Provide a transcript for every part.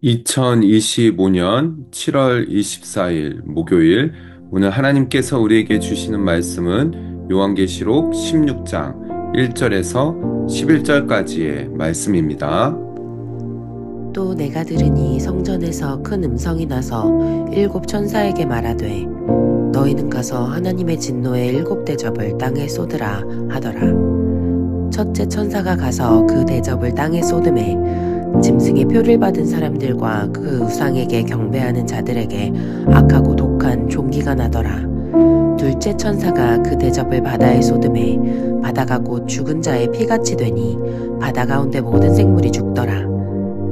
2025년 7월 24일 목요일, 오늘 하나님께서 우리에게 주시는 말씀은 요한계시록 16장 1절에서 11절까지의 말씀입니다. 또 내가 들으니 성전에서 큰 음성이 나서 일곱 천사에게 말하되 너희는 가서 하나님의 진노의 일곱 대접을 땅에 쏟으라 하더라. 첫째 천사가 가서 그 대접을 땅에 쏟음에 짐승의 표를 받은 사람들과 그 우상에게 경배하는 자들에게 악하고 독한 종기가 나더라. 둘째 천사가 그 대접을 바다에 쏟음에 바다가 곧 죽은 자의 피같이 되니 바다 가운데 모든 생물이 죽더라.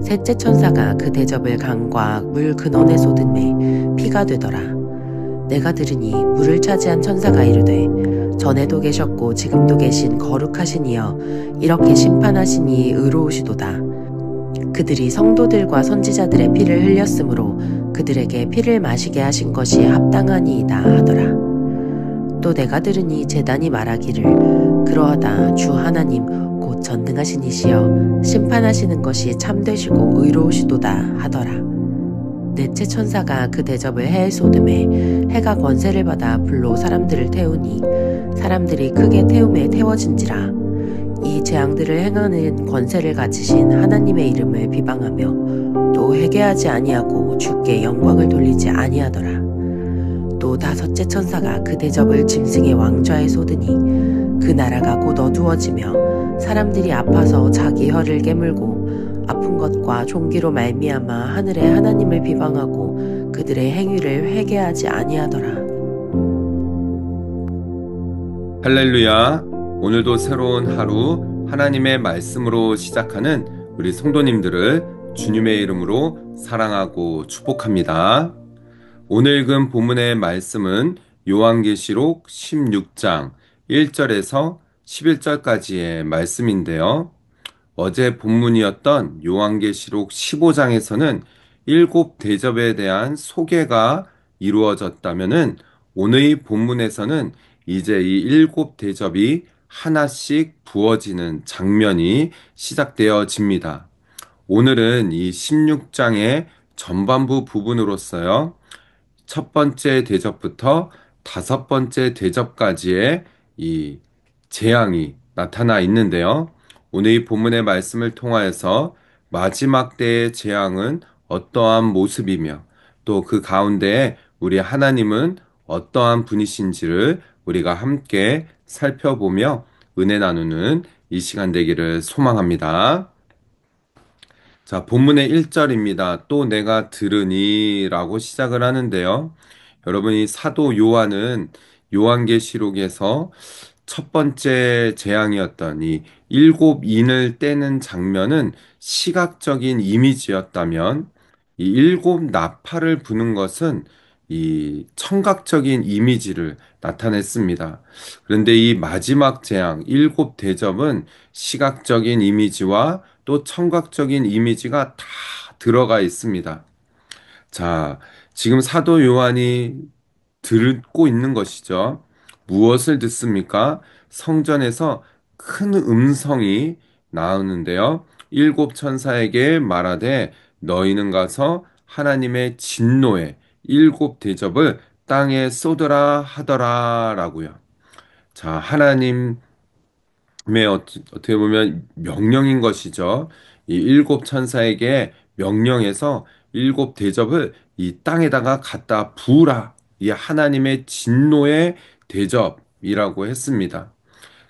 셋째 천사가 그 대접을 강과 물 근원에 쏟음에 피가 되더라. 내가 들으니 물을 차지한 천사가 이르되 전에도 계셨고 지금도 계신 거룩하신 이여 이렇게 심판하시니 의로우시도다. 그들이 성도들과 선지자들의 피를 흘렸으므로 그들에게 피를 마시게 하신 것이 합당하니이다 하더라. 또 내가 들으니 제단이 말하기를 그러하다 주 하나님 곧 전능하신 이시여 심판하시는 것이 참되시고 의로우시도다 하더라. 넷째 천사가 그 대접을 해에 쏟음에 해가 권세를 받아 불로 사람들을 태우니 사람들이 크게 태움에 태워진지라. 이 재앙들을 행하는 권세를 가지신 하나님의 이름을 비방하며 또 회개하지 아니하고 주께 영광을 돌리지 아니하더라. 또 다섯째 천사가 그 대접을 짐승의 왕좌에 쏟으니 그 나라가 곧 어두워지며 사람들이 아파서 자기 혀를 깨물고 아픈 것과 종기로 말미암아 하늘의 하나님을 비방하고 그들의 행위를 회개하지 아니하더라. 할렐루야. 오늘도 새로운 하루 하나님의 말씀으로 시작하는 우리 성도님들을 주님의 이름으로 사랑하고 축복합니다. 오늘 읽은 본문의 말씀은 요한계시록 16장 1절에서 11절까지의 말씀인데요. 어제 본문이었던 요한계시록 15장에서는 일곱 대접에 대한 소개가 이루어졌다면은 오늘 본문에서는 이제 이 일곱 대접이 하나씩 부어지는 장면이 시작되어집니다. 오늘은 이 16장의 전반부 부분으로서요. 첫 번째 대접부터 다섯 번째 대접까지의 이 재앙이 나타나 있는데요. 오늘 이 본문의 말씀을 통하여서 마지막 때의 재앙은 어떠한 모습이며 또 그 가운데 우리 하나님은 어떠한 분이신지를 우리가 함께 살펴보며 은혜 나누는 이 시간 되기를 소망합니다. 자, 본문의 1절입니다. 또 내가 들으니 라고 시작을 하는데요. 여러분이 사도 요한은 요한계시록에서 첫 번째 재앙이었던 이 일곱 인을 떼는 장면은 시각적인 이미지였다면 이 일곱 나팔을 부는 것은 이 청각적인 이미지를 나타냈습니다. 그런데 이 마지막 재앙, 일곱 대접은 시각적인 이미지와 또 청각적인 이미지가 다 들어가 있습니다. 자, 지금 사도 요한이 듣고 있는 것이죠. 무엇을 듣습니까? 성전에서 큰 음성이 나오는데요. 일곱 천사에게 말하되 너희는 가서 하나님의 진노의 일곱 대접을 땅에 쏟으라 하더라 라고요. 자, 하나님의 어떻게 보면 명령인 것이죠. 이 일곱 천사에게 명령해서 일곱 대접을 이 땅에다가 갖다 부으라. 이 하나님의 진노의 대접이라고 했습니다.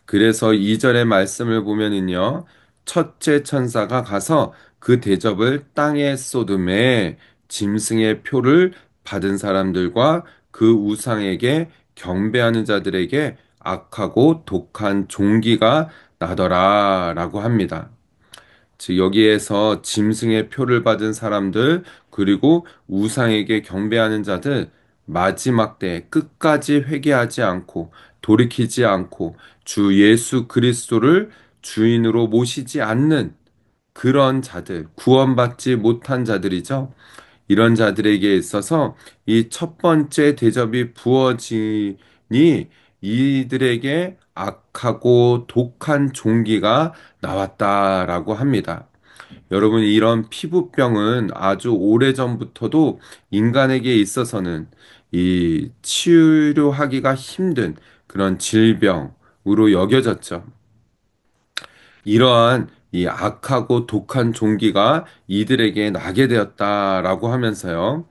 그래서 2절의 말씀을 보면은요. 첫째 천사가 가서 그 대접을 땅에 쏟음에 짐승의 표를 받은 사람들과 그 우상에게 경배하는 자들에게 악하고 독한 종기가 나더라 라고 합니다. 즉 여기에서 짐승의 표를 받은 사람들 그리고 우상에게 경배하는 자들 마지막 때 끝까지 회개하지 않고 돌이키지 않고 주 예수 그리스도를 주인으로 모시지 않는 그런 자들, 구원받지 못한 자들이죠. 이런 자들에게 있어서 이 첫 번째 대접이 부어지니 이들에게 악하고 독한 종기가 나왔다라고 합니다. 여러분, 이런 피부병은 아주 오래전부터도 인간에게 있어서는 이 치료하기가 힘든 그런 질병으로 여겨졌죠. 이러한 이 악하고 독한 종기가 이들에게 나게 되었다라고 하면서요.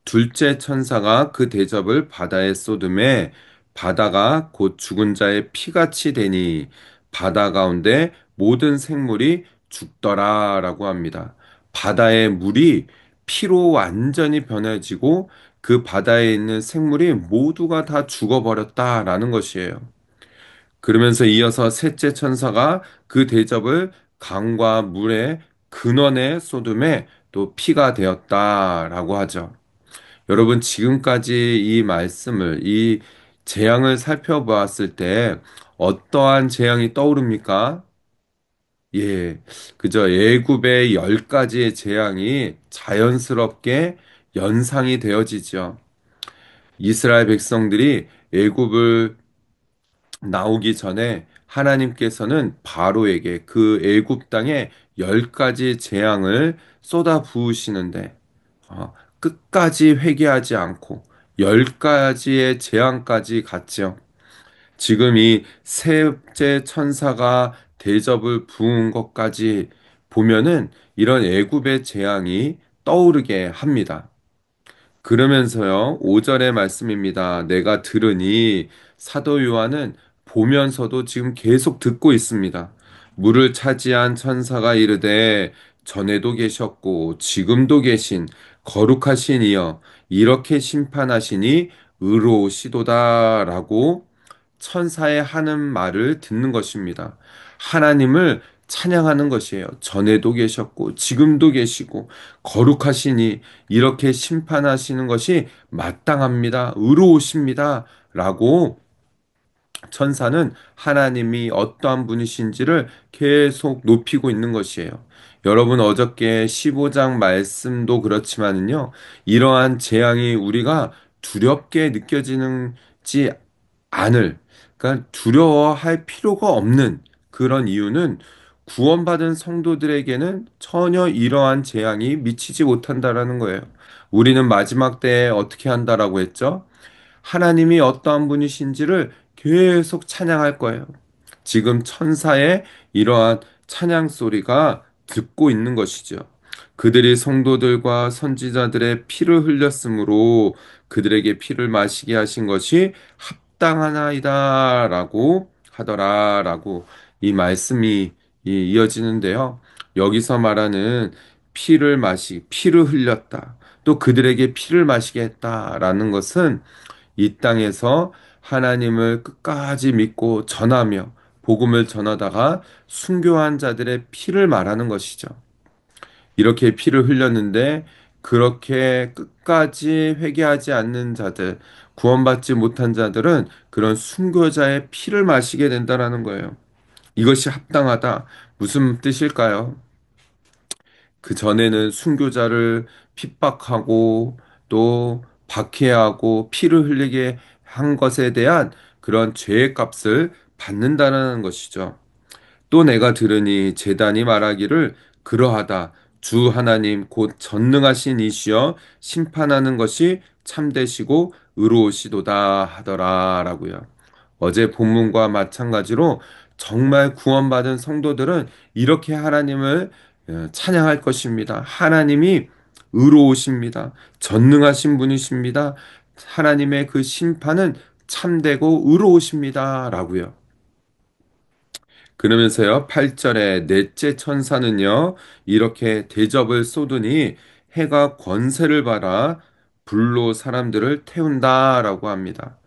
둘째 천사가 그 대접을 바다에 쏟음에 바다가 곧 죽은 자의 피같이 되니 바다 가운데 모든 생물이 죽더라라고 합니다. 바다의 물이 피로 완전히 변해지고 그 바다에 있는 생물이 모두가 다 죽어버렸다라는 것이에요. 그러면서 이어서 셋째 천사가 그 대접을 강과 물의 근원에 쏟음에 또 피가 되었다라고 하죠. 여러분, 지금까지 이 말씀을, 이 재앙을 살펴보았을 때 어떠한 재앙이 떠오릅니까? 예, 그저 애굽의 10가지의 재앙이 자연스럽게 연상이 되어지죠. 이스라엘 백성들이 애굽을 나오기 전에 하나님께서는 바로에게 그 애굽 땅에 10가지 재앙을 쏟아 부으시는데 끝까지 회개하지 않고 10가지의 재앙까지 갔지요. 지금 이 셋째 천사가 대접을 부은 것까지 보면은 이런 애굽의 재앙이 떠오르게 합니다. 그러면서요, 5절의 말씀입니다. 내가 들으니 사도 요한은 보면서도 지금 계속 듣고 있습니다. 물을 차지한 천사가 이르되 전에도 계셨고 지금도 계신 거룩하신 이여 이렇게 심판하시니 의로우시도다라고 천사의 하는 말을 듣는 것입니다. 하나님을 찬양하는 것이에요. 전에도 계셨고 지금도 계시고 거룩하시니 이렇게 심판하시는 것이 마땅합니다. 의로우십니다. 라고 천사는 하나님이 어떠한 분이신지를 계속 높이고 있는 것이에요. 여러분, 어저께 15장 말씀도 그렇지만은요, 이러한 재앙이 우리가 두렵게 느껴지는지 않을, 그러니까 두려워할 필요가 없는 그런 이유는 구원받은 성도들에게는 전혀 이러한 재앙이 미치지 못한다라는 거예요. 우리는 마지막 때에 어떻게 한다라고 했죠? 하나님이 어떠한 분이신지를 계속 찬양할 거예요. 지금 천사의 이러한 찬양 소리가 듣고 있는 것이죠. 그들이 성도들과 선지자들의 피를 흘렸으므로 그들에게 피를 마시게 하신 것이 합당하나이다라고 하더라라고 이 말씀이 이어지는데요. 여기서 말하는 피를 흘렸다. 또 그들에게 피를 마시게 했다라는 것은 이 땅에서 하나님을 끝까지 믿고 전하며 복음을 전하다가 순교한 자들의 피를 말하는 것이죠. 이렇게 피를 흘렸는데 그렇게 끝까지 회개하지 않는 자들, 구원받지 못한 자들은 그런 순교자의 피를 마시게 된다라는 거예요. 이것이 합당하다. 무슨 뜻일까요? 그 전에는 순교자를 핍박하고 또 박해하고 피를 흘리게 한 것에 대한 그런 죄의 값을 받는다는 것이죠. 또 내가 들으니 제단이 말하기를 그러하다. 주 하나님 곧 전능하신 이시여 심판하는 것이 참되시고 의로우시도다 하더라라고요. 어제 본문과 마찬가지로 정말 구원받은 성도들은 이렇게 하나님을 찬양할 것입니다. 하나님이 의로우십니다. 전능하신 분이십니다. 하나님의 그 심판은 참되고 의로우십니다. 라고요. 그러면서요, 8절에 넷째 천사는요, 이렇게 대접을 쏟으니 해가 권세를 받아 불로 사람들을 태운다라고 합니다.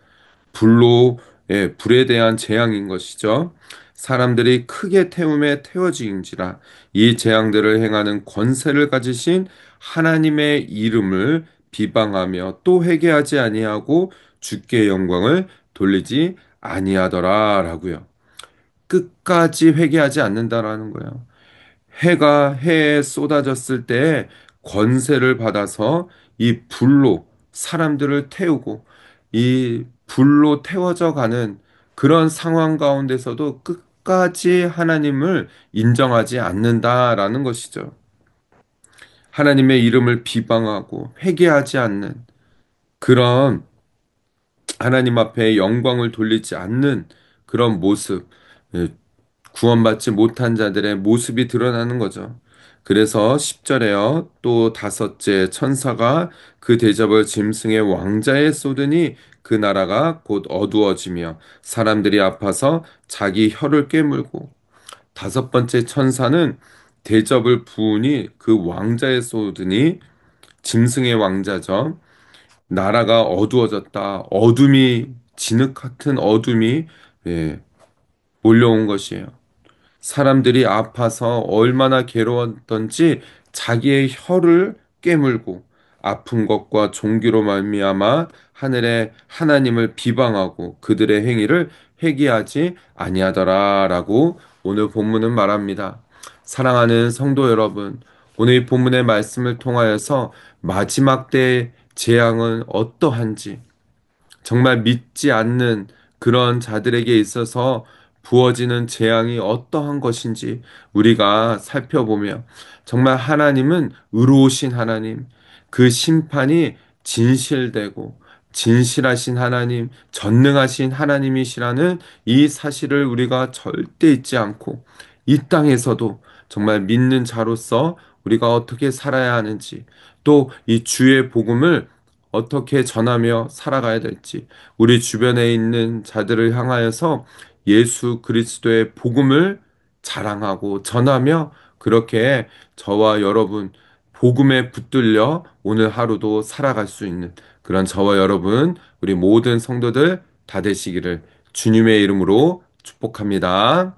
불로, 예, 불에 대한 재앙인 것이죠. 사람들이 크게 태움에 태워지인지라 이 재앙들을 행하는 권세를 가지신 하나님의 이름을 비방하며 또 회개하지 아니하고 주께 영광을 돌리지 아니하더라라고요. 끝까지 회개하지 않는다라는 거예요. 해가 해에 쏟아졌을 때 권세를 받아서 이 불로 사람들을 태우고 이 불로 태워져 가는 그런 상황 가운데서도 끝까지 하나님을 인정하지 않는다라는 것이죠. 하나님의 이름을 비방하고 회개하지 않는 그런 하나님 앞에 영광을 돌리지 않는 그런 모습, 예, 구원받지 못한 자들의 모습이 드러나는 거죠. 그래서 10절에요. 또 다섯째 천사가 그 대접을 짐승의 왕자에 쏟으니 그 나라가 곧 어두워지며 사람들이 아파서 자기 혀를 깨물고 다섯 번째 천사는 대접을 부으니 그 왕자에 쏟으니 짐승의 왕자죠. 나라가 어두워졌다. 어둠이 진흙 같은 어둠이 예, 몰려온 것이에요. 사람들이 아파서 얼마나 괴로웠던지 자기의 혀를 깨물고 아픈 것과 종기로 말미암아 하늘의 하나님을 비방하고 그들의 행위를 회개하지 아니하더라라고 오늘 본문은 말합니다. 사랑하는 성도 여러분, 오늘 이 본문의 말씀을 통하여서 마지막 때의 재앙은 어떠한지 정말 믿지 않는 그런 자들에게 있어서 부어지는 재앙이 어떠한 것인지 우리가 살펴보며 정말 하나님은 의로우신 하나님, 그 심판이 진실되고 진실하신 하나님, 전능하신 하나님이시라는 이 사실을 우리가 절대 잊지 않고 이 땅에서도 정말 믿는 자로서 우리가 어떻게 살아야 하는지 또 이 주의 복음을 어떻게 전하며 살아가야 될지, 우리 주변에 있는 자들을 향하여서 예수 그리스도의 복음을 자랑하고 전하며 그렇게 저와 여러분 복음에 붙들려 오늘 하루도 살아갈 수 있는 그런 저와 여러분, 우리 모든 성도들 다 되시기를 주님의 이름으로 축복합니다.